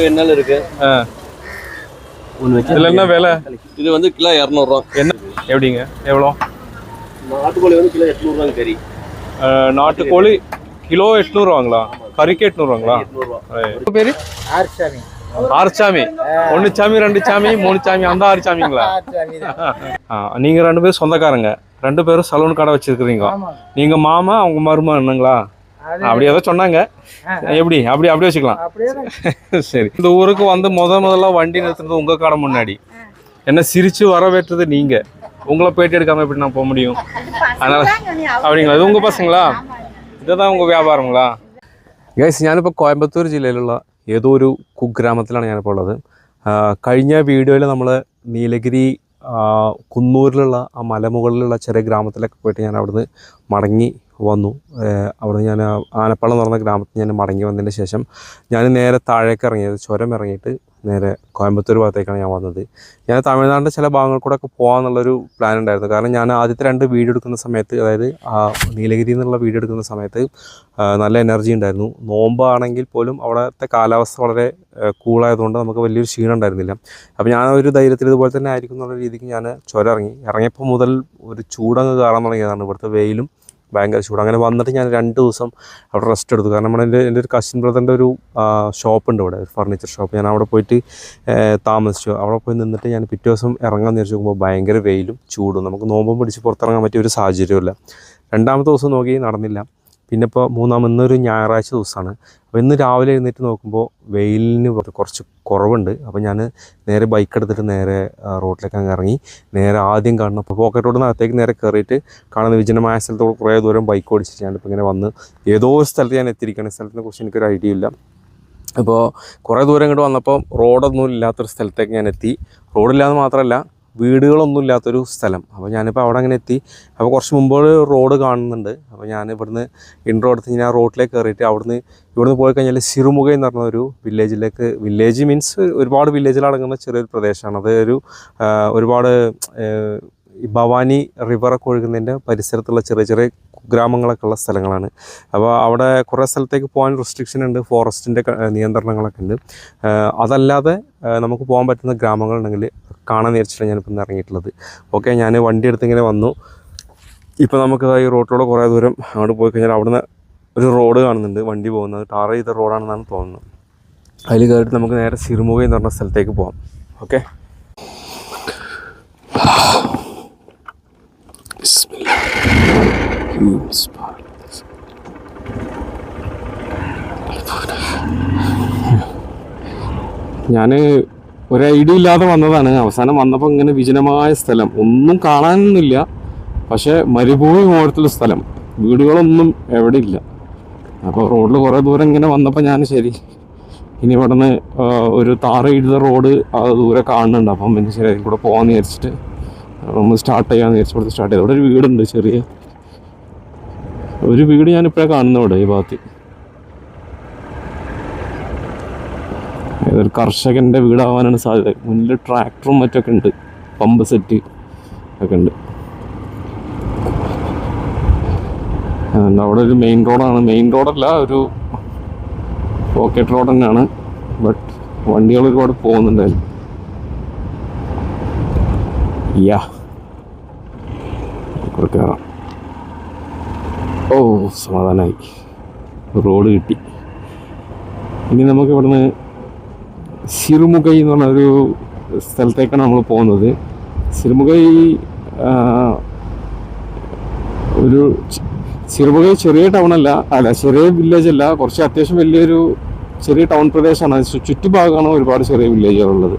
வெண்ணல் இருக்கு. இதுல என்ன விலை? இது வந்து கிலோ 200 ரூபா. என்ன எப்படிங்க? எவ்வளோ? நாட்டுக்கோழி வந்து கிலோ 800 ரூபாங்க கறி. நாட்டுக்கோழி கிலோ 800 ரூபாங்களா? கறிக்கு 800 ரூபாங்களா? 800 பேரு ஆர்சாமி. ஆர்சாமி. 1 சாமி 2 சாமி 3 சாமி அந்த ஆர்சாமிங்களா? நீங்க 2 பேரும் சொந்தக்காரங்க, 2 பேரும் சலூன் கடை வச்சிருக்கீங்க. நீங்க மாமா அவங்க மருமகனுங்களா? அப்படி ஏதோ சொன்னாங்க. எப்படி அப்படி வச்சுக்கலாம். சரி. இந்த ஊருக்கு வந்து முதல்ல வண்டி நிறுத்துறது உங்க கடை முன்னாடி. என்ன சிரிச்சு வரவேற்றது நீங்க. உங்களை பேட்டி எடுக்காம எப்படி நான் போக முடியும்? அதனால அப்படிங்களா? ഇത് உங்க பசங்களா? ഇതാണ് ഉങ്ക വ്യാപാരങ്ങളാ? ഗൈസ്, ഞാനിപ്പോൾ കോയമ്പത്തൂർ ജില്ലയിലുള്ള ഏതോ ഒരു കുഗ്രാമത്തിലാണ് ഞാനിപ്പോൾ ഉള്ളത്. കഴിഞ്ഞ വീഡിയോയിൽ നമ്മൾ നീലഗിരി കുന്നൂരിലുള്ള ആ മലമുകളിലുള്ള ചെറിയ ഗ്രാമത്തിലൊക്കെ പോയിട്ട് ഞാൻ അവിടുന്ന് മടങ്ങി വന്നു. അവിടെ ഞാൻ ആനപ്പള്ളം എന്ന് പറഞ്ഞ ഗ്രാമത്തിൽ ഞാൻ മടങ്ങി വന്നതിന് ശേഷം ഞാൻ നേരെ താഴേക്ക് ഇറങ്ങിയത്, ചുരം ഇറങ്ങിയിട്ട് നേരെ കോയമ്പത്തൂർ ഭാഗത്തേക്കാണ് ഞാൻ വന്നത്. ഞാൻ തമിഴ്നാടിൻ്റെ ചില ഭാഗങ്ങൾ കൂടെ ഒക്കെ പോകാമെന്നുള്ളൊരു പ്ലാൻ ഉണ്ടായിരുന്നു. കാരണം ഞാൻ ആദ്യത്തെ 2 വീഡിയോ എടുക്കുന്ന സമയത്ത്, അതായത് നീലഗിരി എന്നുള്ള വീഡിയോ എടുക്കുന്ന സമയത്ത് നല്ല എനർജി ഉണ്ടായിരുന്നു. നോമ്പാണെങ്കിൽ പോലും അവിടുത്തെ കാലാവസ്ഥ വളരെ കൂളായതുകൊണ്ട് നമുക്ക് വലിയൊരു ക്ഷീണം ഉണ്ടായിരുന്നില്ല. അപ്പോൾ ഞാൻ ഒരു ധൈര്യത്തിൽ ഇതുപോലെ തന്നെ ആയിരിക്കും എന്നുള്ള രീതിക്ക് ഞാൻ ചുരം ഇറങ്ങിയപ്പോൾ മുതൽ ഒരു ചൂടങ്ങ് കയറാൻ തുടങ്ങിയതാണ്. ഇവിടുത്തെ വെയിലും ഭയങ്കര ചൂട്. അങ്ങനെ വന്നിട്ട് ഞാൻ 2 ദിവസം അവിടെ റെസ്റ്റ് എടുത്തു. കാരണം എൻ്റെ ഒരു കസിൻ ബ്രദറിൻ്റെ ഒരു ഷോപ്പുണ്ട് ഇവിടെ, ഒരു ഫർണിച്ചർ ഷോപ്പ്. ഞാൻ അവിടെ പോയിട്ട് താമസിച്ചു. അവിടെ പോയി നിന്നിട്ട് ഞാൻ പിറ്റേ ദിവസം ഇറങ്ങാൻ നേരിച്ച് നോക്കുമ്പോൾ ഭയങ്കര വെയിലും ചൂടും. നമുക്ക് നോമ്പും പിടിച്ച് പുറത്തിറങ്ങാൻ പറ്റിയ ഒരു സാഹചര്യമില്ല. 2ാമത്തെ ദിവസം നോക്കി നടന്നില്ല. പിന്നെ ഇപ്പോൾ ഇന്നൊരു ഞായറാഴ്ച ദിവസമാണ്. അപ്പോൾ ഇന്ന് രാവിലെ എഴുന്നേറ്റ് നോക്കുമ്പോൾ വെയിലിന് കുറച്ച് കുറവുണ്ട്. അപ്പോൾ ഞാൻ നേരെ ബൈക്ക് എടുത്തിട്ട് നേരെ റോഡിലേക്ക് അങ്ങ് ഇറങ്ങി. നേരെ ആദ്യം കാണുന്ന പോക്കറ്റ് റോഡിനകത്തേക്ക് നേരെ കയറിയിട്ട് കാണുന്ന വിജനമായ സ്ഥലത്തോട് കുറേ ദൂരം ബൈക്ക് ഓടിച്ചിട്ട് ഞാനിപ്പോൾ ഇങ്ങനെ വന്ന് ഏതോ സ്ഥലത്ത് ഞാൻ എത്തിയിരിക്കുകയാണ്. സ്ഥലത്തിനെ കുറിച്ച് എനിക്കൊരു ഐഡിയ ഇല്ല. അപ്പോൾ കുറേ ദൂരം ഇങ്ങോട്ട് വന്നപ്പോൾ റോഡൊന്നും ഇല്ലാത്തൊരു സ്ഥലത്തേക്ക് ഞാൻ എത്തി. റോഡില്ലാതെ മാത്രമല്ല, വീടുകളൊന്നും ഇല്ലാത്തൊരു സ്ഥലം. അപ്പോൾ ഞാനിപ്പോൾ അവിടെ അങ്ങനെ എത്തി. അപ്പോൾ കുറച്ച് മുമ്പ് റോഡ് കാണുന്നുണ്ട്. അപ്പോൾ ഞാൻ ഇവിടുന്ന് ഇൻട്രോ എടുത്ത് ഞാൻ റോഡിലേക്ക് കയറിയിട്ട് ഇവിടുന്ന് പോയി കഴിഞ്ഞാൽ സിറുമുഖ എന്ന് പറഞ്ഞ ഒരു വില്ലേജ് മീൻസ് ഒരുപാട് വില്ലേജിൽ അടങ്ങുന്ന ചെറിയൊരു പ്രദേശമാണ്. അത് ഒരുപാട് ഭവാനി റിവറൊക്കെ ഒഴുകുന്നതിൻ്റെ പരിസരത്തുള്ള ചെറിയ ചെറിയ ഗ്രാമങ്ങളൊക്കെ ഉള്ള സ്ഥലങ്ങളാണ്. അപ്പോൾ അവിടെ കുറേ സ്ഥലത്തേക്ക് പോകാൻ റെസ്ട്രിക്ഷൻ ഉണ്ട്, ഫോറസ്റ്റിൻ്റെ നിയന്ത്രണങ്ങളൊക്കെ ഉണ്ട്. അതല്ലാതെ നമുക്ക് പോകാൻ പറ്റുന്ന ഗ്രാമങ്ങളുണ്ടെങ്കിൽ കാണാൻ നേരിച്ചിട്ടാണ് ഞാനിപ്പോൾ ഇന്ന് ഇറങ്ങിയിട്ടുള്ളത്. ഓക്കെ, ഞാൻ വണ്ടി എടുത്തിങ്ങനെ വന്നു. ഇപ്പോൾ നമുക്ക് ഈ റോഡിലൂടെ കുറേ ദൂരം അങ്ങോട്ട് പോയി കഴിഞ്ഞാൽ അവിടുന്ന് ഒരു റോഡ് കാണുന്നുണ്ട്, വണ്ടി പോകുന്നത് ടാർ ചെയ്ത റോഡാണെന്നാണ് തോന്നുന്നത്. അതിൽ കയറിയിട്ട് നമുക്ക് നേരെ സിറുമുഖ എന്ന് പറഞ്ഞ സ്ഥലത്തേക്ക് പോകാം. ഓക്കെ, ഞാൻ ഒരു ഐഡിയ ഇല്ലാതെ വന്നതാണ്. അവസാനം വന്നപ്പോൾ ഇങ്ങനെ വിജനമായ സ്ഥലം, ഒന്നും കാണാനൊന്നുമില്ല. പക്ഷേ മരുഭൂമി പോലത്തുള്ള സ്ഥലം, വീടുകളൊന്നും എവിടെ ഇല്ല. അപ്പോൾ റോഡിൽ കുറേ ദൂരം ഇങ്ങനെ വന്നപ്പോൾ ഞാൻ ശരി ഇനി ഇവിടെ നിന്ന് ഒരു ടാർ ചെയ്ത റോഡ് ദൂരെ കാണുന്നുണ്ട്. അപ്പം പിന്നെ ശരി അതിൽ കൂടെ പോകാമെന്ന് വിചാരിച്ചിട്ട് നമ്മൾ സ്റ്റാർട്ട് ചെയ്യാമെന്ന് വിചാരിച്ചിട്ട് സ്റ്റാർട്ട് ചെയ്തു. അവിടെ ഒരു വീടുണ്ട്, ചെറിയ ഒരു വീട് ഞാനിപ്പോഴേ കാണുന്നത് ഇവിടെ ഈ ഭാഗത്ത്. ഏതൊരു കർഷകൻ്റെ വീടാവാനാണ് സാധ്യത. മുന്നിൽ ട്രാക്ടറും മറ്റൊക്കെ ഉണ്ട്, പമ്പ് സെറ്റ് ഒക്കെ ഉണ്ട്. അവിടെ ഒരു മെയിൻ റോഡാണ്. മെയിൻ റോഡല്ല, ഒരു പോക്കറ്റ് റോഡ് തന്നെയാണ്. ബട്ട് വണ്ടികൾ ഒരുപാട് പോകുന്നുണ്ടായിരുന്നു. കയറാം. ഓ, സമാധാനമായി, റോഡ് കിട്ടി. ഇനി നമുക്ക് ഇവിടുന്ന് സിറുമുഖൈ എന്ന് പറഞ്ഞൊരു സ്ഥലത്തേക്കാണ് നമ്മൾ പോകുന്നത്. സിറുമുഖൈ ചെറിയ ടൗണല്ല, ചെറിയ വില്ലേജല്ല, കുറച്ച് അത്യാവശ്യം വലിയൊരു ചെറിയ ടൗൺ പ്രദേശമാണ്. ചുറ്റുഭാഗമാണ് ഒരുപാട് ചെറിയ വില്ലേജുകളുള്ളത്.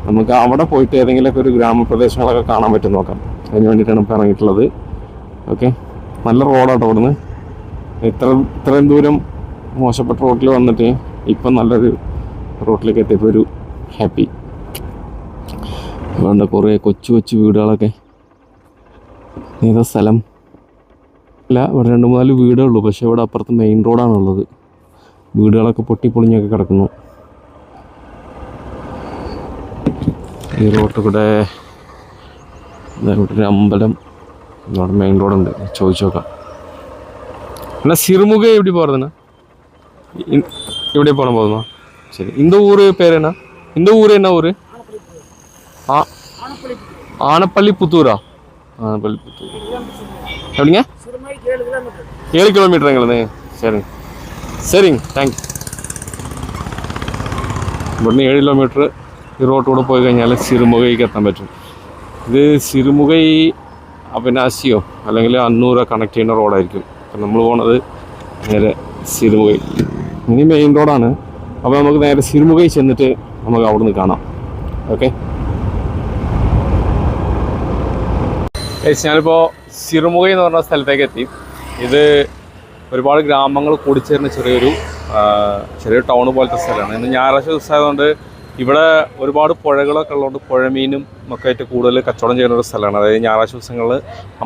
നമുക്ക് അവിടെ പോയിട്ട് ഏതെങ്കിലുമൊക്കെ ഒരു ഗ്രാമപ്രദേശങ്ങളൊക്കെ കാണാൻ പറ്റും നോക്കാം. അതിന് വേണ്ടിയിട്ടാണ് ഇപ്പോൾ ഇറങ്ങിയിട്ടുള്ളത്. ഓക്കെ, നല്ല റോഡാട്ടോ ഇവിടുന്ന്. ഇത്രയും ദൂരം മോശപ്പെട്ട റോഡിൽ വന്നിട്ട് ഇപ്പം നല്ലൊരു റോഡിലേക്ക് എത്തിയപ്പോൾ ഒരു ഹാപ്പി. അതുകൊണ്ട് കുറേ കൊച്ചു കൊച്ചു വീടുകളൊക്കെ. ഏതാ സ്ഥലം? അല്ല, ഇവിടെ 2-4 വീടേ ഉള്ളൂ. പക്ഷേ ഇവിടെ അപ്പുറത്ത് മെയിൻ റോഡാണുള്ളത്. വീടുകളൊക്കെ പൊട്ടിപ്പൊളിഞ്ഞൊക്കെ കിടക്കുന്നു. ഈ റോഡിൽ കൂടെ ഇവിടെ ഒരു അമ്പലം, ഇവിടെ മെയിൻ റോഡുണ്ട്. ചോദിച്ചു നോക്കാം. എന്നാ സിറുമുഖ എവിടെ പോகிறதுண்ணா? ഇവിടെ പോകണം പോകുന്നോ? சரி. இந்த ஊர் பேர் என்ன? இந்த ஊர் என்ன ஊர்? ஆனப்பள்ளிபுத்தூரா? ஆனப்பள்ளிபுத்தூர் எப்படிங்க? 7 കിലോമീറ്ററുங்களே. சரிங்க சரிங்க, தேங்க்ஸ். ഇവിടുന്ന് 7 കിലോമീറ്റർ ഈ റോട്ടിലൂടെ പോയി കഴിഞ്ഞാൽ സിറുമുഖയ്ക്ക് എത്താൻ പറ്റും. ഇത് സിറുമുഖൈ അവിനാശിയോ അല്ലെങ്കിൽ അന്നൂരോ കണക്ട് ചെയ്യുന്ന റോഡായിരിക്കും. അപ്പം നമ്മൾ പോണത് നേരെ സിറുമുഖൈ. ഇനി മെയിൻ റോഡാണ്. അപ്പോൾ നമുക്ക് നേരെ സിറുമുഖൈ ചെന്നിട്ട് നമുക്ക് അവിടെ നിന്ന് കാണാം. ഓക്കെ. ഞാനിപ്പോൾ സിറുമുഖൈ എന്ന് പറഞ്ഞ സ്ഥലത്തേക്ക് എത്തി. ഇത് ഒരുപാട് ഗ്രാമങ്ങൾ കൂടിച്ചേർന്ന ചെറിയൊരു ടൗൺ പോലത്തെ സ്ഥലമാണ്. ഇന്ന് ഞായറാഴ്ച ദിവസമായതുകൊണ്ട് ഇവിടെ ഒരുപാട് പുഴകളൊക്കെ ഉള്ളതുകൊണ്ട് പുഴമീനും ഒക്കെ ആയിട്ട് കൂടുതൽ കച്ചവടം ചെയ്യുന്ന ഒരു സ്ഥലമാണ്. അതായത് ഞായറാഴ്ച ദിവസങ്ങളിൽ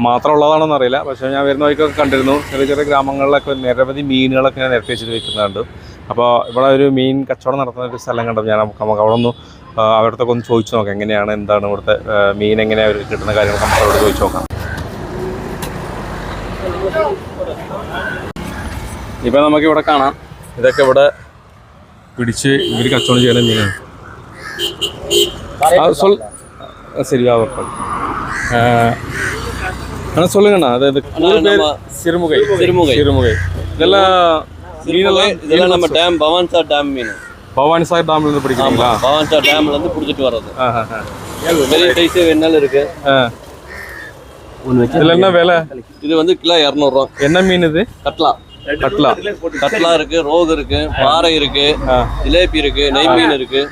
മാത്രം ഉള്ളതാണെന്ന് അറിയില്ല. പക്ഷേ ഞാൻ വരുന്ന വഴിക്കൊക്കെ കണ്ടിരുന്നു ചെറിയ ചെറിയ ഗ്രാമങ്ങളിലൊക്കെ നിരവധി മീനുകളൊക്കെ നിരത്തി വെച്ചിട്ട് വിൽക്കുന്നുണ്ട്. അപ്പോൾ ഇവിടെ ഒരു മീൻ കച്ചവടം നടത്തുന്ന ഒരു സ്ഥലം കണ്ടപ്പോൾ നമുക്ക് അവിടെ ഒന്ന് അവരുടെ ഒന്ന് ചോദിച്ചു നോക്കാം, എങ്ങനെയാണ് എന്താണ് ഇവിടുത്തെ മീൻ എങ്ങനെയാണ് അവർ കിട്ടുന്ന കാര്യങ്ങൾ നമുക്ക് അവിടെ ചോദിച്ചു നോക്കാം. ഇപ്പം നമുക്കിവിടെ കാണാം, ഇതൊക്കെ ഇവിടെ പിടിച്ച് ഇവർ കച്ചവടം ചെയ്യുന്ന മീനാണ്. சரியா இருக்கும். ஆனால் சொல்லுங்கண்ணா, அதாவது சிறுமுகை சிறுமுகை சிறுமுகை இதெல்லாம் நம்ம டேம் பவானிசார் டேம் மீன். பவானிசார் டேம்ல இருந்து பிடிக்கிறீங்களா? பவானிசார் டேம்ல இருந்து பிடிச்சிட்டு வர்றது. பெரிய சைஸ் வெண்ணல் இருக்கு. இதுல என்ன விலை? இது வந்து கிலோ 200 ரூபா. என்ன மீன் இது? கட்லா. கட்லா இருக்கு, ரோகு இருக்கு, பாறை இருக்கு, ஜிலேபி இருக்கு, நெய் மீன் இருக்கு.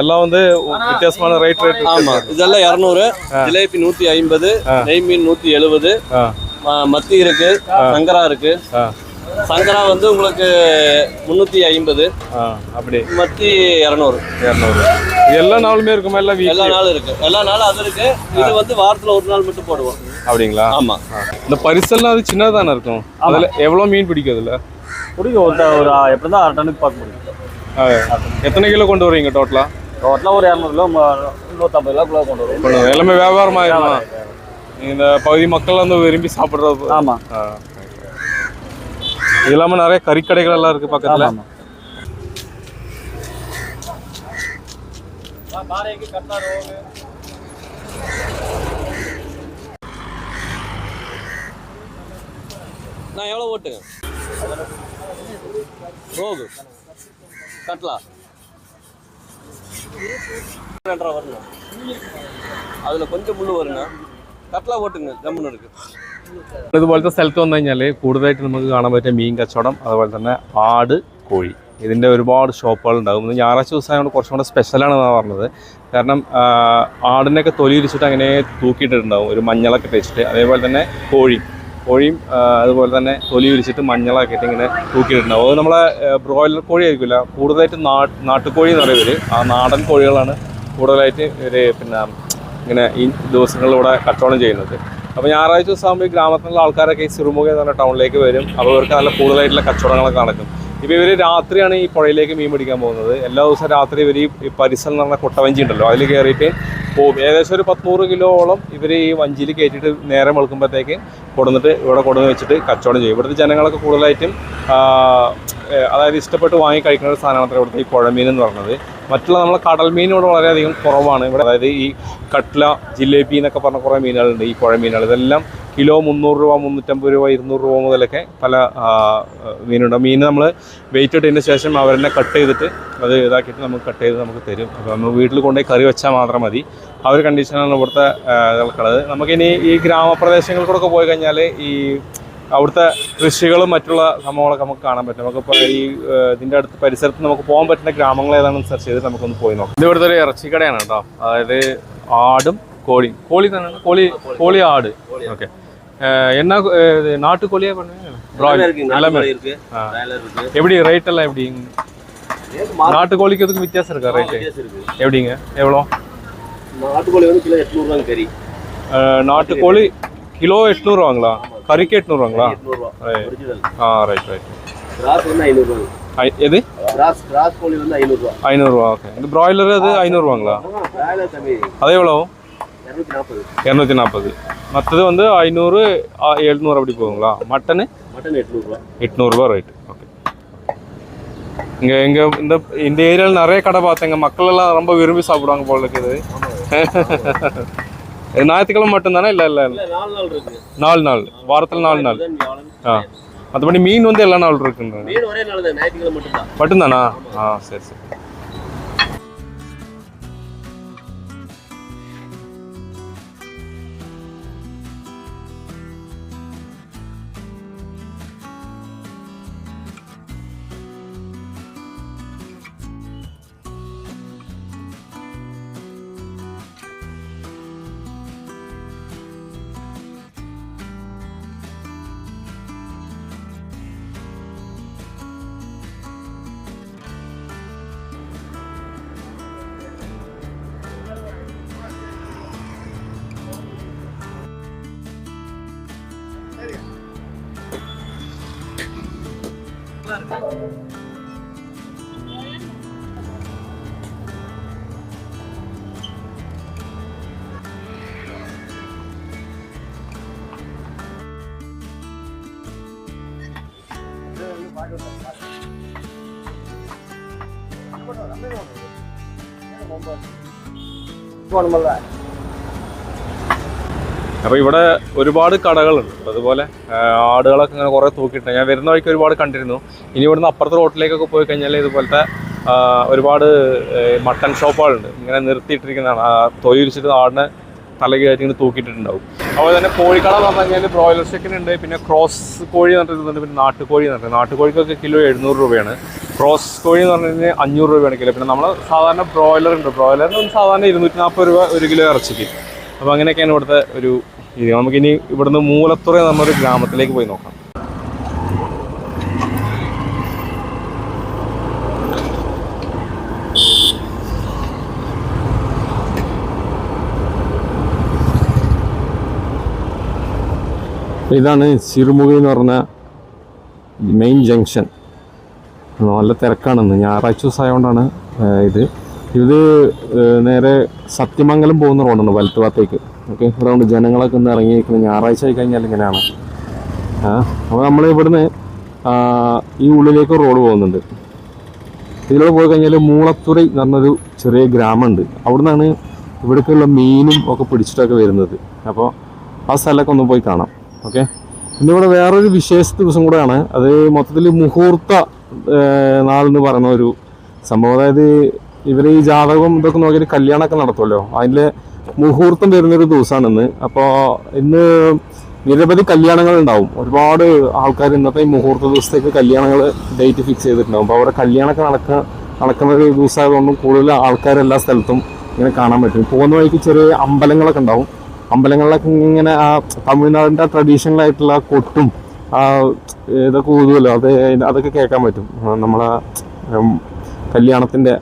எல்லாம் வந்து வித்தியாசமான ரேட். ஆமா, இதெல்லாம் 200, ஜிலேபி 150, நெய் மீன் 170, மத்தி இருக்கு, சங்கரா இருக்கு. சங்கரா வந்து உங்களுக்கு 350, அப்படி. மத்தி 200. எல்லா நாளுமே இருக்குமா? எல்லா நாளும் இருக்கு. எல்லா நாளும் அது இருக்கு. இது வந்து வாரத்துல ஒரு நாள் மட்டும் போடுவோம். அப்படிங்களா? ஆமா. இந்த பரிசல்லாம் அது சின்னதானே இருக்கும். அதுல எவ்வளவு மீன் பிடிக்கும்? அதுல பிடிக்கும் ஒரு எப்படி தான் 6 டன்னுக்கு பார்க்க முடியும். எத்தனை கிலோ கொண்டு வருவீங்க டோட்டலா? டோட்டலா ஒரு 200 கிலோ 150 கிலோ கொண்டு வருவோம். எல்லாமே வியாபாரமா இருக்குமா? இந்த பகுதி மக்கள் வந்து விரும்பி சாப்பிடுறது. ஆமா. இது இல்லாம நிறைய கறிக்கடைகள் எல்லாம் இருக்கு பக்கத்துல. நான் எவ்வளோ ஓட்டுங்க? ரோகு, கட்லா 2.5 வருங்க. அதில் கொஞ்சம் முள்ளு வருங்க. കട്ട്ല ഓട്ടുங்க, ജമ്മുന്ന് എടുക്കും. ഇതുപോലത്തെ സ്ഥലത്ത് വന്നു കഴിഞ്ഞാൽ കൂടുതലായിട്ട് നമുക്ക് കാണാൻ പറ്റിയ മീൻ കച്ചവടം, അതുപോലെ തന്നെ ആട്, കോഴി, ഇതിൻ്റെ ഒരുപാട് ഷോപ്പുകൾ ഉണ്ടാകും. ഇന്ന് ഞായറാഴ്ച ദിവസമായതുകൊണ്ട് കുറച്ചും കൂടെ സ്പെഷ്യലാണെന്നാണ് പറഞ്ഞത്. കാരണം ആടിനൊക്കെ തൊലി ഇരിച്ചിട്ട് അങ്ങനെ തൂക്കിയിട്ടിട്ടുണ്ടാകും, ഒരു മഞ്ഞളൊക്കെ തേച്ചിട്ട്. അതേപോലെ തന്നെ കോഴിയും അതുപോലെ തന്നെ തൊലി വിരിച്ചിട്ട് മഞ്ഞളൊക്കെ ഇട്ട് ഇങ്ങനെ തൂക്കിയിട്ടുണ്ടാവും. അത് നമ്മളെ ബ്രോയിലർ കോഴി ആയിരിക്കില്ല, കൂടുതലായിട്ട് നാട്ടുകോഴി എന്ന് പറയുന്നത്. ആ നാടൻ കോഴികളാണ് കൂടുതലായിട്ട് ഇവർ ഇങ്ങനെ ഈ ദിവസങ്ങളിലൂടെ കച്ചവടം ചെയ്യുന്നത്. അപ്പോൾ ഞായറാഴ്ച ദിവസമാകുമ്പോൾ ഈ ഗ്രാമത്തിലുള്ള ആൾക്കാരൊക്കെ ഈ സിറുമുഖ എന്ന് പറഞ്ഞ ടൗണിലേക്ക് വരും. അപ്പോൾ ഇവർക്ക് നല്ല കൂടുതലായിട്ടുള്ള കച്ചവടങ്ങളൊക്കെ നടക്കും. ഇപ്പോൾ ഇവർ രാത്രിയാണ് ഈ പുഴയിലേക്ക് മീൻ പിടിക്കാൻ പോകുന്നത്. എല്ലാ ദിവസവും രാത്രി ഇവർ ഈ പരിസരം എന്ന് പറഞ്ഞ കൊട്ടവഞ്ചി ഉണ്ടല്ലോ, അതിൽ കയറിയിട്ട് പോകും. ഏകദേശം ഒരു 100 കിലോളം ഇവർ ഈ വഞ്ചിയിൽ കയറ്റിയിട്ട് നേരം വെളുക്കുമ്പോഴത്തേക്ക് ഇവിടെ കൊണ്ടുവന്ന് വെച്ചിട്ട് കച്ചവടം ചെയ്യും. ഇവിടുത്തെ ജനങ്ങളൊക്കെ കൂടുതലായിട്ടും അതായത് ഇഷ്ടപ്പെട്ട് വാങ്ങി കഴിക്കുന്ന ഒരു സാധനമാണ് ഇവിടുത്തെ ഈ പുഴമീൻ എന്ന് പറയുന്നത്. മറ്റുള്ള നമ്മളെ കടൽ മീൻ ഇവിടെ വളരെയധികം കുറവാണ് ഇവിടെ. അതായത് ഈ കട്ട്ല, ജിലേബി എന്നൊക്കെ പറഞ്ഞ കുറേ മീനുകളുണ്ട്. ഈ പുഴമീനുകൾ ഇതെല്ലാം കിലോ 300 രൂപ, 350 രൂപ, 200 രൂപ മുതലൊക്കെ പല മീനുണ്ട്. മീൻ നമ്മൾ വെയിറ്റ് ഇട്ടതിന് ശേഷം അവരെന്നെ കട്ട് ചെയ്തിട്ട് അത് ഇതാക്കിയിട്ട് നമുക്ക് കട്ട് ചെയ്ത് നമുക്ക് തരും. അപ്പോൾ നമ്മൾ വീട്ടിൽ കൊണ്ടുപോയി കറി വെച്ചാൽ മാത്രം മതി. ആ ഒരു കണ്ടീഷനാണ് ഇവിടുത്തെ ഇതുള്ളത്. നമുക്കിനി ഈ ഗ്രാമപ്രദേശങ്ങളിൽ കൂടെ പോയി കഴിഞ്ഞാൽ ഈ അവിടുത്തെ കൃഷികളും മറ്റുള്ള സംഭവങ്ങളൊക്കെ നമുക്ക് കാണാൻ പറ്റും. നമുക്കിപ്പോൾ ഈ ഇതിൻ്റെ അടുത്ത് പരിസരത്ത് നമുക്ക് പോകാൻ പറ്റുന്ന ഗ്രാമങ്ങൾ ഏതാണെന്ന് സെർച്ച് ചെയ്തിട്ട് നമുക്കൊന്ന് പോയി നോക്കാം. ഇത് ഇവിടുത്തെ ഒരു ഇറച്ചിക്കടയാണ് കേട്ടോ. അതായത് ആടും കോഴി തന്നെയാണ്, കോഴി ആട്. ഓക്കെ. என்ன நாட்டுக்கோழியா பண்ணுவீங்க? இருக்கு, எல்லாமே நாட்டுக்கோழி இருக்கு, பிராய்லர் இருக்கு. எப்படி ரேட் எல்லாம் எப்படி? நாட்டுக்கோழிக்கு எதுக்கு வித்தியாசம் இருக்கா ரேட்டு? வித்தியாசம் இருக்கு. எப்படிங்க? எவ்வளோ? நாட்டுக்கோழி வந்து கிலோ 800 ரூபாங்க கறி. நாட்டுக்கோழி கிலோ 800 ரூபாங்களா? கறிக்கு 800 ரூபாங்களா? 800 ரூபா ஒரிஜினல். Right right. கிராஸ் வந்து 500 ரூபாங்க. எது? கிராஸ் கோழி வந்து 500 ரூபா. 500 ரூபா. ஓகே. இந்த பிராய்லர் அது 500 ரூபாங்களா? பிராய்லர் கம்மி. அது எவ்வளோ? 240. 240. மற்றது வந்து 500 700 அப்படி போகுங்களா? மட்டனு? மட்டன் 800 ரூபா. 800 ரூபா ரைட். ஓகே. இங்கே இந்த ஏரியாவில் நிறைய கடை பார்த்தேங்க. மக்கள் எல்லாம் ரொம்ப விரும்பி சாப்பிடுவாங்க போல இருக்குது. ஞாயிற்றுக்கிழமை மட்டும்தானே? இல்லை இல்லை இல்ல 4 நாள் இருக்கு. 4 நாள், வாரத்தில் 4 நாள். மற்றபடி மீன் வந்து எல்லா நாள் இருக்குங்க. மீன் ஒரே நாள் தான், ஞாயிற்றுக்கிழமை மட்டும்தான். மட்டும்தானா? சரி சரி. അപ്പോൾ ഇവിടെ ഒരുപാട് കടകളുണ്ട്. അതുപോലെ ആടുകളൊക്കെ ഇങ്ങനെ കുറേ തൂക്കിയിട്ട് ഞാൻ വരുന്ന വഴിക്ക് ഒരുപാട് കണ്ടിരുന്നു. ഇനി ഇവിടുന്ന് അപ്പുറത്തെ റോട്ടിലേക്കൊക്കെ പോയി കഴിഞ്ഞാൽ ഇതുപോലത്തെ ഒരുപാട് മട്ടൺ ഷോപ്പുകളുണ്ട്. ഇങ്ങനെ നിർത്തിയിട്ടിരിക്കുന്നതാണ്. തൊഴിലിച്ചിട്ട് ആടിനെ തലകയറ്റി ഇങ്ങനെ തൂക്കിയിട്ടുണ്ടാവും. അതുപോലെ തന്നെ കോഴിക്കട എന്ന് പറഞ്ഞു കഴിഞ്ഞാൽ ബ്രോയിലർ ചിക്കൻ ഉണ്ട്, പിന്നെ ക്രോസ് കോഴി എന്ന് പറഞ്ഞിട്ടുണ്ട്, പിന്നെ നാട്ടുകോഴി എന്ന് പറഞ്ഞിട്ട് നാട്ടുകോഴിക്കൊക്കെ കിലോ 700 രൂപയാണ്. ക്രോസ് കോഴി എന്ന് പറഞ്ഞു കഴിഞ്ഞാൽ 500 രൂപയാണ് കിലോ. പിന്നെ നമ്മൾ സാധാരണ ബ്രോയിലർ ഉണ്ട്. ബ്രോയിലറിന് സാധാരണ 240 രൂപ 1 കിലോ ഇറച്ചിക്ക്. അപ്പോൾ അങ്ങനെയൊക്കെയാണ് ഇവിടുത്തെ ഒരു ഇത്. നമുക്കിനി ഇവിടുന്ന് മൂലത്തുറ എന്നൊരു ഗ്രാമത്തിലേക്ക് പോയി നോക്കാം. ഇതാണ് സിറുമുഖി എന്ന് പറഞ്ഞ മെയിൻ ജംഗ്ഷൻ. നല്ല തിരക്കാണെന്ന്. ഞായറാഴ്ച ദിവസമായതുകൊണ്ടാണ് ഇത് നേരെ സത്യമംഗലം പോകുന്ന റോഡാണ്, വലത്ത് ഭാഗത്തേക്ക്. ഓക്കെ. അതുകൊണ്ട് ജനങ്ങളൊക്കെ ഒന്ന് ഇറങ്ങിയിരിക്കുന്നത് ഞായറാഴ്ച ആയി കഴിഞ്ഞാൽ ഇങ്ങനെയാണ്. അപ്പോൾ നമ്മൾ ഇവിടുന്ന് ഈ ഉള്ളിലേക്ക് റോഡ് പോകുന്നുണ്ട്. ഇതിലൂടെ പോയി കഴിഞ്ഞാൽ മൂളത്തുറൈ എന്ന് പറഞ്ഞൊരു ചെറിയ ഗ്രാമമുണ്ട്. അവിടെ നിന്നാണ് ഇവിടേക്കുള്ള മീനും ഒക്കെ പിടിച്ചിട്ടൊക്കെ വരുന്നത്. അപ്പോൾ ആ സ്ഥലമൊക്കെ ഒന്ന് പോയി കാണാം. ഓക്കെ. പിന്നെ ഇവിടെ വേറൊരു വിശേഷ ദിവസം കൂടെയാണ്. അത് മൊത്തത്തിൽ മുഹൂർത്ത നാളെന്ന് പറയുന്ന ഒരു സംഭവം. അതായത് ഇവർ ഈ ജാതകം ഇതൊക്കെ നോക്കിയിട്ട് കല്യാണമൊക്കെ നടത്തുമല്ലോ, അതിൻ്റെ മുഹൂർത്തം വരുന്നൊരു ദിവസമാണിന്ന്. അപ്പോൾ ഇന്ന് നിരവധി കല്യാണങ്ങൾ ഉണ്ടാവും. ഒരുപാട് ആൾക്കാർ ഇന്നത്തെ ഈ മുഹൂർത്ത ദിവസത്തേക്ക് കല്യാണങ്ങൾ ഡേറ്റ് ഫിക്സ് ചെയ്തിട്ടുണ്ടാവും. അപ്പോൾ അവരുടെ കല്യാണമൊക്കെ നടക്കുന്ന ഒരു ദിവസമായതുകൊണ്ടും കൂടുതൽ ആൾക്കാർ എല്ലാ സ്ഥലത്തും ഇങ്ങനെ കാണാൻ പറ്റും. പോകുന്ന വഴിക്ക് ചെറിയ അമ്പലങ്ങളൊക്കെ ഉണ്ടാവും. അമ്പലങ്ങളിലൊക്കെ ഇങ്ങനെ ആ തമിഴ്നാടിൻ്റെ ട്രഡീഷണലായിട്ടുള്ള കൊട്ടും ഇതൊക്കെ ഊതുമല്ലോ, അതൊക്കെ കേൾക്കാൻ പറ്റും. നമ്മളെ കല്യാണത്തിൻ്റെ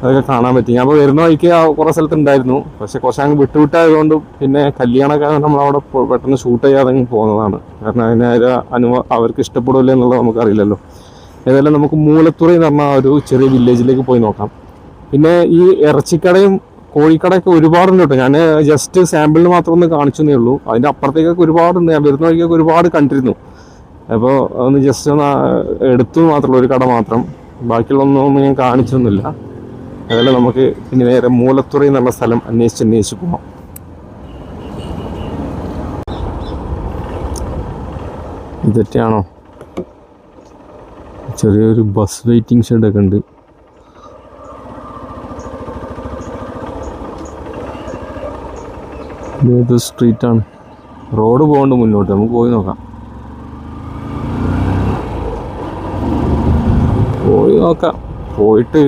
അതൊക്കെ കാണാൻ പറ്റി. ഞാൻ അപ്പോൾ വരുന്ന വഴിക്ക് കുറേ സ്ഥലത്തുണ്ടായിരുന്നു. പക്ഷേ കുറച്ചങ്ങ് വിട്ടുവിട്ടായതുകൊണ്ട് പിന്നെ കല്യാണമൊക്കെ നമ്മളവിടെ പെട്ടെന്ന് ഷൂട്ട് ചെയ്യാതെ പോകുന്നതാണ്. കാരണം അതിന് അവർക്ക് ഇഷ്ടപ്പെടില്ല എന്നുള്ളത് നമുക്കറിയില്ലല്ലോ. ഏതായാലും നമുക്ക് മൂലത്തുറ എന്ന് പറഞ്ഞ ഒരു ചെറിയ വില്ലേജിലേക്ക് പോയി നോക്കാം. പിന്നെ ഈ ഇറച്ചിക്കടയും കോഴിക്കടയൊക്കെ ഒരുപാടുണ്ട് കേട്ടോ. ഞാൻ ജസ്റ്റ് സാമ്പിളിന് മാത്രം ഒന്ന് കാണിച്ചതേ ഉള്ളൂ. അതിൻ്റെ അപ്പുറത്തേക്കൊക്കെ ഒരുപാടുണ്ട്. ഞാൻ വരുന്ന വഴിക്കൊക്കെ ഒരുപാട് കണ്ടിരുന്നു. അപ്പോൾ ഒന്ന് ജസ്റ്റ് ഒന്ന് എടുത്തു മാത്രമല്ല, ഒരു കട മാത്രം. ബാക്കിയുള്ളൊന്നും ഞാൻ കാണിച്ചൊന്നുമില്ല. അതല്ല, നമുക്ക് ഇനി നേരെ മൂലത്തുറ എന്നുള്ള സ്ഥലം അന്വേഷിച്ച് പോകാം. ഇതൊക്കെയാണോ? ചെറിയൊരു ബസ് വെയിറ്റിംഗ് ഷെഡൊക്കെ ഉണ്ട്. ഇത് സ്ട്രീറ്റാണ്. റോഡ് പോകുന്നുണ്ട് മുന്നോട്ട്. നമുക്ക് പോയി നോക്കാം. പോയിട്ട്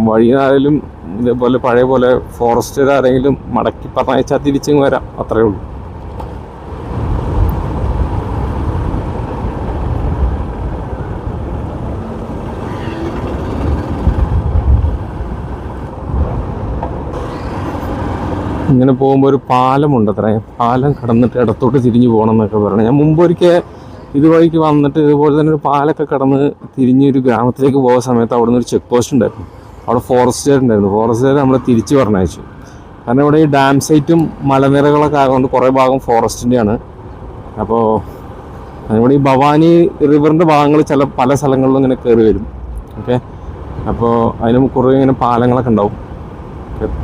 വഴിയായാലും ഇതേപോലെ പഴയ പോലെ ഫോറസ്റ്റുകാരെങ്കിലും മടക്കി പറഞ്ഞയച്ചാൽ തിരിച്ചു വരാം. അത്രയേ ഉള്ളൂ. ഇങ്ങനെ പോകുമ്പോൾ ഒരു പാലമുണ്ട് അത്രേ. പാലം കടന്നിട്ട് ഇടത്തോട്ട് തിരിഞ്ഞു പോകണം എന്നൊക്കെ പറഞ്ഞു. ഞാൻ മുമ്പൊരിക്കൽ ഇതുവഴിക്ക് വന്നിട്ട് ഇതുപോലെ തന്നെ ഒരു പാലൊക്കെ കടന്ന് തിരിഞ്ഞ് ഒരു ഗ്രാമത്തിലേക്ക് പോകുന്ന സമയത്ത് അവിടെ നിന്ന് ഒരു ചെക്ക് പോസ്റ്റ് ഉണ്ടായിരുന്നു. അവിടെ ഫോറസ്റ്റുകാർ ഉണ്ടായിരുന്നു. ഫോറസ്റ്റുകാർ നമ്മളെ തിരിച്ച് പറഞ്ഞയച്ചു. കാരണം ഇവിടെ ഈ ഡാം സൈറ്റും മലനിരകളൊക്കെ ആയതുകൊണ്ട് കുറേ ഭാഗം ഫോറസ്റ്റിൻ്റെയാണ്. അപ്പോൾ ഇവിടെ ഈ ഭവാനി റിവറിൻ്റെ ഭാഗങ്ങൾ പല സ്ഥലങ്ങളിലും ഇങ്ങനെ കയറി വരും. ഓക്കെ, അപ്പോൾ അതിന് കുറേ ഇങ്ങനെ പാലങ്ങളൊക്കെ ഉണ്ടാവും.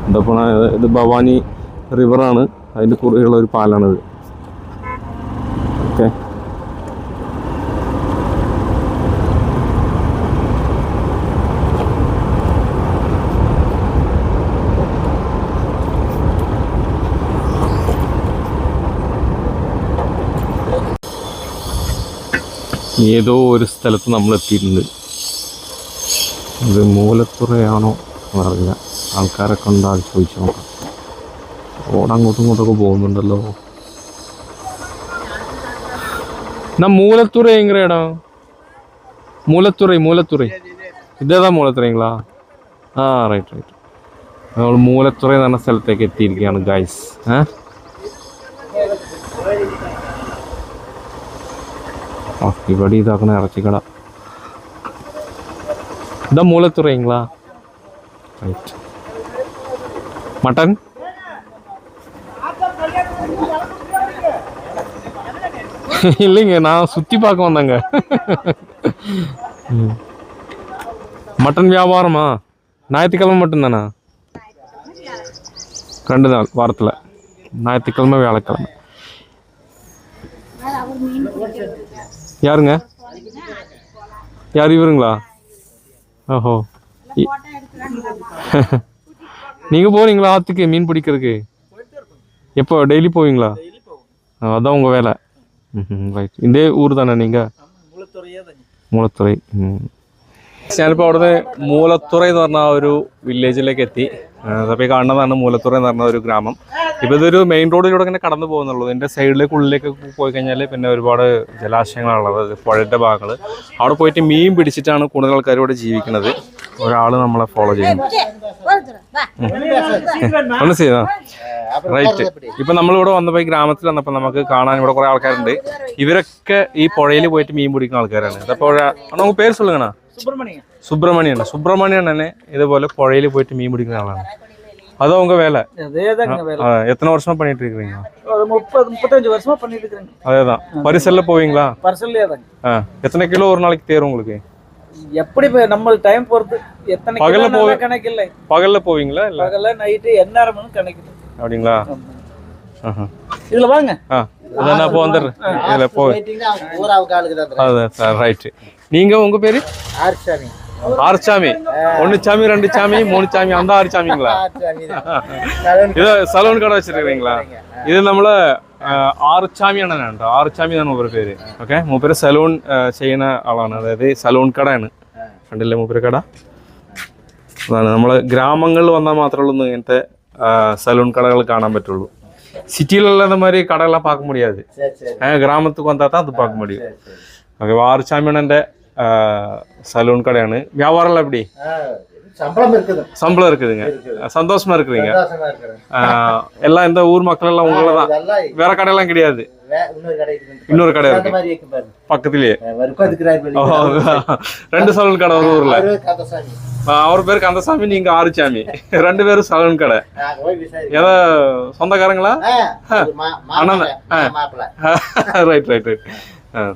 എന്താ ഇത് ഭവാനി റിവറാണ്, അതിൻ്റെ കുറുകെയുള്ള ഒരു പാലാണിത്. ഓക്കെ, ഏതോ ഒരു സ്ഥലത്ത് നമ്മൾ എത്തിയിട്ടുണ്ട്. ഇത് മൂലത്തുറയാണോ എന്നറിയില്ല. ആൾക്കാരൊക്കെ ഉണ്ടോ അത് ചോദിച്ചു നോക്കാം. റോഡ് അങ്ങോട്ടും ഇങ്ങോട്ടൊക്കെ പോകുന്നുണ്ടല്ലോ. എന്നാ മൂലത്തുറ എങ്ങനെയാടാ? മൂലത്തുറ ഇതേതാ മൂലത്തുറങ്ങളാ? ആ റൈറ്റ്. നമ്മൾ മൂലത്തുറ എന്ന് പറഞ്ഞ സ്ഥലത്തേക്ക് എത്തിയിരിക്കുകയാണ് ഗൈസ്. ഇവിടെ ഇതാക്കണ ഇറച്ചിക്കട. ഇതാ മൂലത്തുറങ്ങളാ? റൈറ്റ്. മട്ടൻ இல்லைங்க, நான் சுற்றி பார்க்க வந்தேங்க. மட்டன் வியாபாரமா? ஞாயிற்றுக்கிழமை மட்டும்தானா? 2 நாள் வாரத்தில், ஞாயிற்றுக்கிழமை வியாழக்கிழமை. யாருங்க? யார் இவருங்களா? ஓஹோ, நீங்கள் போகிறீங்களா ஆற்றுக்கு மீன் பிடிக்கிறதுக்கு? எப்போ டெய்லி போவீங்களா? அதான் உங்கள் வேலை. റൈറ്റ്. ഇതേ ഊർ തന്നെ നിങ്ങൾ? മൂലത്തുറ. ഞാനിപ്പോൾ അവിടുന്ന് മൂലത്തുറ എന്ന് പറഞ്ഞ ഒരു വില്ലേജിലേക്ക് എത്തി. അപ്പോൾ ഈ കാണുന്നതാണ് മൂലത്തുറ എന്ന് പറഞ്ഞ ഒരു ഗ്രാമം. ഇപ്പോൾ ഇതൊരു മെയിൻ റോഡിലൂടെ ഇങ്ങനെ കടന്നു പോകുന്നുള്ളൂ. ഇതിൻ്റെ സൈഡിലേക്ക് ഉള്ളിലേക്ക് പോയി കഴിഞ്ഞാൽ പിന്നെ ഒരുപാട് ജലാശയങ്ങളുള്ളത്, പുഴയുടെ ഭാഗങ്ങൾ. അവിടെ പോയിട്ട് മീൻ പിടിച്ചിട്ടാണ് കൂടുതൽ ആൾക്കാർ ഇവിടെ ജീവിക്കുന്നത്. ഒരാൾ നമ്മളെ ഫോളോ ചെയ്യുന്നു. ഒന്ന് ചെയ്താ റൈറ്റ്. ഇപ്പം നമ്മളിവിടെ വന്നപ്പോൾ ഈ ഗ്രാമത്തിൽ വന്നപ്പോൾ നമുക്ക് കാണാൻ ഇവിടെ കുറേ ആൾക്കാരുണ്ട്. ഇവരൊക്കെ ഈ പുഴയിൽ പോയിട്ട് മീൻ പിടിക്കുന്ന ആൾക്കാരാണ്. അപ്പോൾ നമുക്ക് പേര് சொல்லுங்கண்ணா. സുബ്രഹ്മണ്യൻ തന്നെ ഇതുപോലെ പുഴയിൽ പോയിട്ട് മീൻ പിടിക്കുന്ന ആളാണ്. அதான் உங்க வேலை? எத்தனை வருஷமா பண்ணிட்டு இருக்கீங்க? 35 வருஷமா பண்ணிட்டு இருக்கேன். அதேதான். பரிசல்ல போவீங்களா? பரிசல்லே தான். எத்தனை கிலோ ஒரு நாளைக்கு தேரும் உங்களுக்கு? எப்படி நம்ம டைம் பொறுத்து எத்தனை கிலோ கணக்கு இல்லை. பகல்ல போவீங்களா? இல்ல பகல்ல நைட் எந்நேரமும் கணக்கு. அப்படிங்களா? இதுல வாங்க. அதான் நான் வந்துடுறேன். இதுல போய் அதான் சார். ரைட். நீங்க உங்க பேரு? ஆர்சாமி. ஆர்சாமி. 1 சாமி 2 சாமி 3 சாமி அந்த 6 சாமிங்களா? இது சலூன் கடை வச்சிருக்கீங்களா? ഇത് നമ്മള് ആർച്ചാമിയാണ് കേട്ടോ. ആർച്ചാമി എന്നാണ് മൂപ്പര് പേര്. ഓക്കെ, മൂപ്പര് സലൂൺ ചെയ്യുന്ന ആളാണ്. അതായത് സലൂൺ കടയാണ്. കണ്ടില്ലേ മൂപ്പര് കട? അതാണ്. നമ്മള് ഗ്രാമങ്ങളിൽ വന്നാൽ മാത്രമേ ഉള്ളൂ ഇങ്ങനത്തെ സലൂൺ കടകൾ കാണാൻ പറ്റുള്ളൂ. சிட்டியில இந்த மாதிரி கடையெல்லாம் பார்க்க முடியாது. கிராமத்துக்கு வந்தால் தான் அது பார்க்க முடியும். ஓகே, ஆர்ச்சாமியனൻ്റെ சலூன் கடைയാണ്. வியாபாரம் எப்படி? சம்பளம் இருக்குதுங்க. சந்தோஷமா இருக்குதுங்க. எல்லாம் இந்த ஊர் மக்கள் எல்லாம் உங்களை தான், வேற கடையெல்லாம் கிடையாது. இன்னொரு கடை இருக்கு பக்கத்துலயே. 2 சலூன் கடை ஒரு ஊர்ல. அவர் பேரு கந்தசாமி, நீங்க ஆறுசாமி. 2 பேரும் சலூன் கடை. ஏதோ சொந்தக்காரங்களா? அண்ணன். Right right right.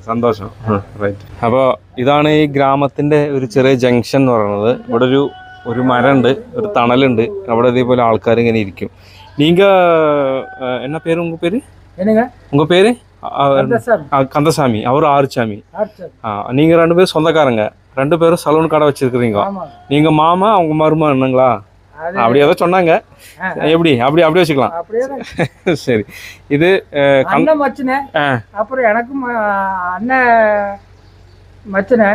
സന്തോഷം. റൈറ്റ്. അപ്പോൾ ഇതാണ് ഈ ഗ്രാമത്തിൻ്റെ ഒരു ചെറിയ ജംഗ്ഷൻ എന്ന് പറയുന്നത്. ഇവിടെ ഒരു മരമുണ്ട്, ഒരു തണലുണ്ട്. അവിടെ ഇതേപോലെ ആൾക്കാർ ഇങ്ങനെ ഇരിക്കും. நீங்க என்ன பேர்? உங்க பேரு என்னங்க? உங்க பேரு? கந்தசாமி. அவர் ஆறுசாமி. நீங்க 2 பேரும் சொந்தக்காரங்க. 2 பேரும் சலூன் கடை வச்சிருக்கிறீங்க. நீங்க மாமா, அவங்க மருமகனுங்களா? அப்படி ஏதோ சொன்னாங்க. எப்படி அப்படி வச்சுக்கலாம். சரி. இது அண்ணன் மச்சனே. அப்புறம் எனக்கும் அண்ணன் மச்சனே.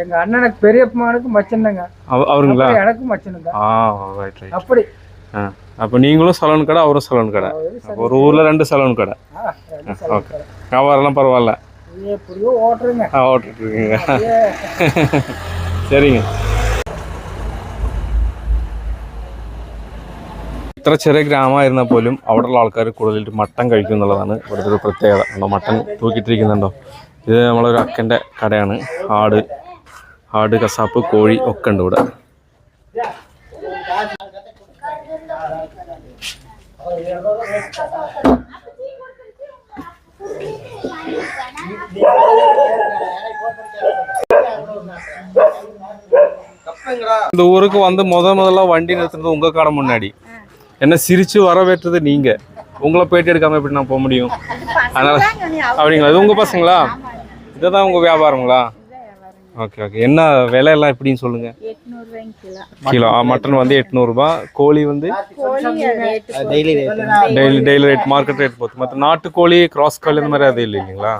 எங்க அண்ணனுக்கு பெரியப்பனுக்கு மச்சனுங்க. அவருங்களா? எனக்கும் மச்சனுங்க. Right right. அப்படி. அப்போ நீங்களும் சலூன் கடை, அவரும் சலூன் கடை. ஒரு ஊர்ல 2 சலூன் கடை. ஓகே, வியாபாரம்லாம் பரவாயில்ல. எப்படியோ ஓட்டுறீங்க. ஓட்டிட்டு இருக்கீங்க. சரிங்க. ഇത്ര ചെറിയ ഗ്രാമമായിരുന്നാൽ പോലും അവിടെയുള്ള ആൾക്കാർ കൂടുതലായിട്ട് മട്ടൻ കഴിക്കും എന്നുള്ളതാണ് ഇവിടുത്തെ ഒരു പ്രത്യേകത. ഉണ്ടോ മട്ടൻ തൂക്കിയിട്ടിരിക്കുന്നുണ്ടോ? ഇത് നമ്മളൊരു അക്കൻ്റെ കടയാണ്. ആട് കസാപ്പ് കോഴി ഒക്കെ ഉണ്ട് ഇവിടെ. இந்த ஊருக்கு வந்து முதல்ல வண்டி நிறுத்துறது உங்க கடை முன்னாடி. என்ன சிரிச்சு வரவேற்றது நீங்க. உங்களை பேட்டி எடுக்காம எப்படி நான் போக முடியும்? அதனால அப்படிங்களா? இது உங்க பசங்களா? இதுதான் உங்க வியாபாரங்களா? Okay okay. என்ன விலை எல்லாம் எப்படின்னு சொல்லுங்க. 800 கிலோ. மட்டன் வந்து 800 ரூபாய். கோழி வந்து டெய்லி ரேட் மார்க்கெட் ரேட் போகுது. மற்ற நாட்டுக்கோழி கிராஸ் கோழி அந்த மாதிரி அது இல்லைங்களா?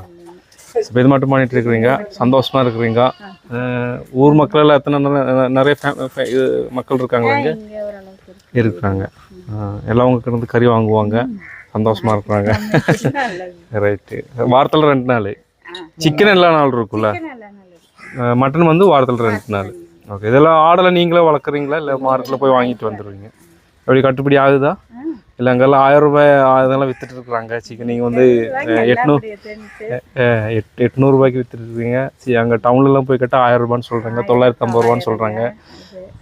இப்போ இது மட்டும் பண்ணிட்டு இருக்கிறீங்க, சந்தோஷமா இருக்கிறீங்க. ஊர் மக்கள் எல்லாம் எத்தனை நிறைய மக்கள் இருக்காங்களா இங்கே? இருக்கிறாங்க. எல்லாம் உங்ககிட்ட இருந்து கறி வாங்குவாங்க, சந்தோஷமா இருக்கிறாங்க. ரைட்டு. வாரத்தில் 2 நாள் சிக்கன் எல்லா நாள் இருக்குல்ல, மட்டன் வந்து வாரத்தில் 2 நாள். ஓகே. இதெல்லாம் ஆடலை நீங்களே வளர்க்குறீங்களா இல்லை மார்க்கெட்டில் போய் வாங்கிட்டு வந்துடுவீங்க? எப்படி கட்டுப்படி ஆகுதா? இல்லை அங்கெல்லாம் 1000 ரூபாய் அதெல்லாம் வித்துட்டு இருக்கிறாங்க சிக்கன். நீங்கள் வந்து 800 ரூபாய்க்கு வித்துட்டு இருக்கீங்க. சரி, அங்கே டவுன்லலாம் போய் கேட்டால் 1000 ரூபான்னு சொல்கிறாங்க, 950 ரூபான்னு சொல்கிறாங்க.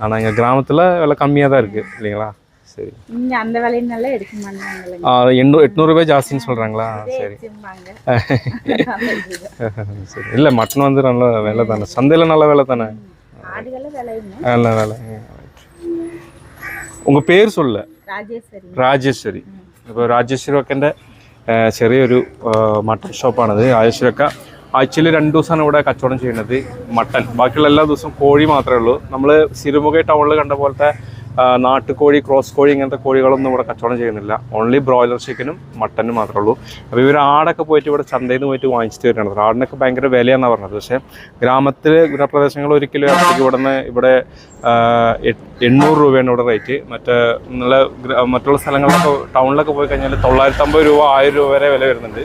ஆனால் எங்கள் கிராமத்தில் விலை கம்மியாக தான் இருக்குது இல்லைங்களா? சரி. அந்த விலையினால எடுக்க மாட்டாங்க. 800 ரூபாய் ஜாஸ்தின்னு சொல்கிறாங்களா? சரி சரி. இல்லை மட்டன் வந்து நல்ல விலை தானே, சந்தையில் நல்ல விலை தானே? நல்ல விலை. உங்கள் പേര് சொல்ல? രാജേശ്വരി. ഇപ്പോൾ രാജേശ്വരി ഒക്കെൻ്റെ ചെറിയൊരു മട്ടൺ ഷോപ്പാണത്. രാജേശ്വരി ഒക്കെ ആഴ്ചയിൽ 2 ദിവസമാണ് ഇവിടെ കച്ചവടം ചെയ്യുന്നത് മട്ടൺ. ബാക്കിയുള്ള എല്ലാ ദിവസവും കോഴി മാത്രമേ ഉള്ളൂ. നമ്മൾ സിരുമുഖ ടൗണിൽ കണ്ട പോലത്തെ നാട്ടുകോഴി, ക്രോസ് കോഴി ഇങ്ങനത്തെ കോഴികളൊന്നും ഇവിടെ കച്ചവടം ചെയ്യുന്നില്ല. ഓൺലി ബ്രോയിലർ ചിക്കനും മട്ടനും മാത്രമേ ഉള്ളൂ. അപ്പോൾ ഇവർ ആടൊക്കെ പോയിട്ട് ഇവിടെ ചന്തയിൽ നിന്ന് പോയിട്ട് വാങ്ങിച്ചിട്ട് വരുന്നത്. ആടിനൊക്കെ ഭയങ്കര വിലയാണെന്നാണ് പറഞ്ഞത്. പക്ഷേ ഗ്രാമപ്രദേശങ്ങൾ ഒരിക്കലും ഇറച്ചിക്ക് ഇവിടെ 800 രൂപയാണ് ഇവിടെ റേറ്റ്. മറ്റുള്ള സ്ഥലങ്ങളിലൊക്കെ ടൗണിലൊക്കെ പോയി കഴിഞ്ഞാൽ 950 രൂപ 1000 രൂപ വരെ വില വരുന്നുണ്ട്.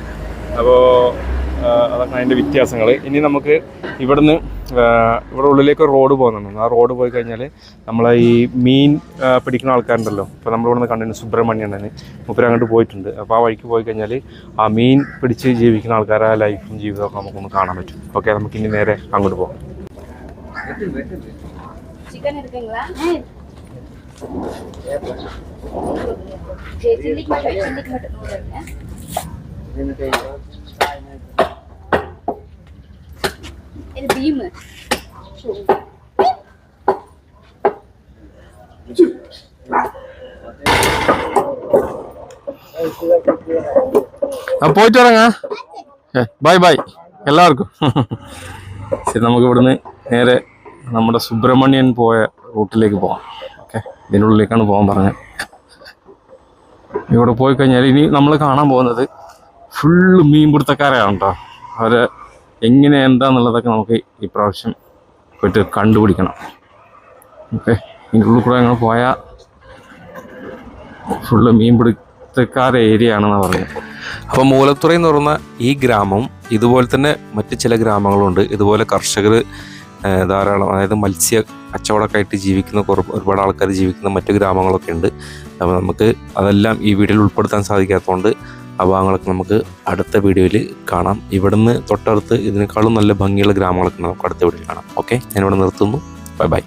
അപ്പോൾ അതൊക്കെ അതിൻ്റെ വ്യത്യാസങ്ങൾ. ഇനി നമുക്ക് ഇവിടെ ഉള്ളിലേക്ക് ഒരു റോഡ് പോകുന്നുണ്ട്. ആ റോഡ് പോയി കഴിഞ്ഞാൽ നമ്മളെ ഈ മീൻ പിടിക്കുന്ന ആൾക്കാരുണ്ടല്ലോ, ഇപ്പോൾ നമ്മളിവിടെ നിന്ന് കണ്ടിട്ടുണ്ട് സുബ്രഹ്മണ്യണ്ണന്, മൂപ്പര് അങ്ങോട്ട് പോയിട്ടുണ്ട്. അപ്പോൾ ആ വഴിക്ക് പോയി കഴിഞ്ഞാൽ ആ മീൻ പിടിച്ച് ജീവിക്കുന്ന ആൾക്കാരെ ലൈഫും ജീവിതമൊക്കെ നമുക്കൊന്ന് കാണാൻ പറ്റും. ഓക്കെ, നമുക്ക് ഇനി നേരെ അങ്ങോട്ട് പോകാം. ചിക്കൻ എടുക്കீங்களா? ഇത് ബീം പോയിട്ട് വരാങ്ങ. ബൈ ബൈ എല്ലാവർക്കും. ശരി, നമുക്ക് ഇവിടുന്ന് നേരെ നമ്മുടെ സുബ്രഹ്മണ്യൻ പോയ റൂട്ടിലേക്ക് പോകാം. ഓക്കെ, ഇതിനുള്ളിലേക്കാണ് പോകാൻ പറഞ്ഞത്. ഇവിടെ പോയി കഴിഞ്ഞാൽ ഇനി നമ്മൾ കാണാൻ പോകുന്നത് ഫുള്ള് മീൻപിടുത്തക്കാരെയാണ് കേട്ടോ. അവർ എങ്ങനെ എന്താന്നുള്ളതൊക്കെ നമുക്ക് ഇപ്രാവശ്യം പോയിട്ട് കണ്ടുപിടിക്കണം. ഓക്കെ, ഇതിൻ്റെ ഉള്ളിൽ കൂടെ ഞങ്ങൾ പോയാൽ ഫുള്ള് മീൻപിടുത്തക്കാരെ ഏരിയ ആണെന്നാണ് പറഞ്ഞത്. അപ്പോൾ മൂലത്തുറ എന്ന് പറയുന്ന ഈ ഗ്രാമം ഇതുപോലെ തന്നെ മറ്റ് ചില ഗ്രാമങ്ങളുണ്ട്. ഇതുപോലെ കർഷകർ ധാരാളം, അതായത് മത്സ്യ കച്ചവടമൊക്കെ ആയിട്ട് ജീവിക്കുന്ന ഒരുപാട് ആൾക്കാർ ജീവിക്കുന്ന മറ്റു ഗ്രാമങ്ങളൊക്കെ ഉണ്ട്. അപ്പോൾ നമുക്ക് അതെല്ലാം ഈ വീഡിയോയിൽ ഉൾപ്പെടുത്താൻ സാധിക്കാത്തതുകൊണ്ട് ആ ഭാഗങ്ങളൊക്കെ നമുക്ക് അടുത്ത വീഡിയോയിൽ കാണാം. ഇവിടുന്ന് തൊട്ടടുത്ത് ഇതിനേക്കാളും നല്ല ഭംഗിയുള്ള ഗ്രാമങ്ങളൊക്കെ നമുക്ക് അടുത്ത വീഡിയോയിൽ കാണാം. ഓക്കെ, ഞാനിവിടെ നിർത്തുന്നു. Bye bye.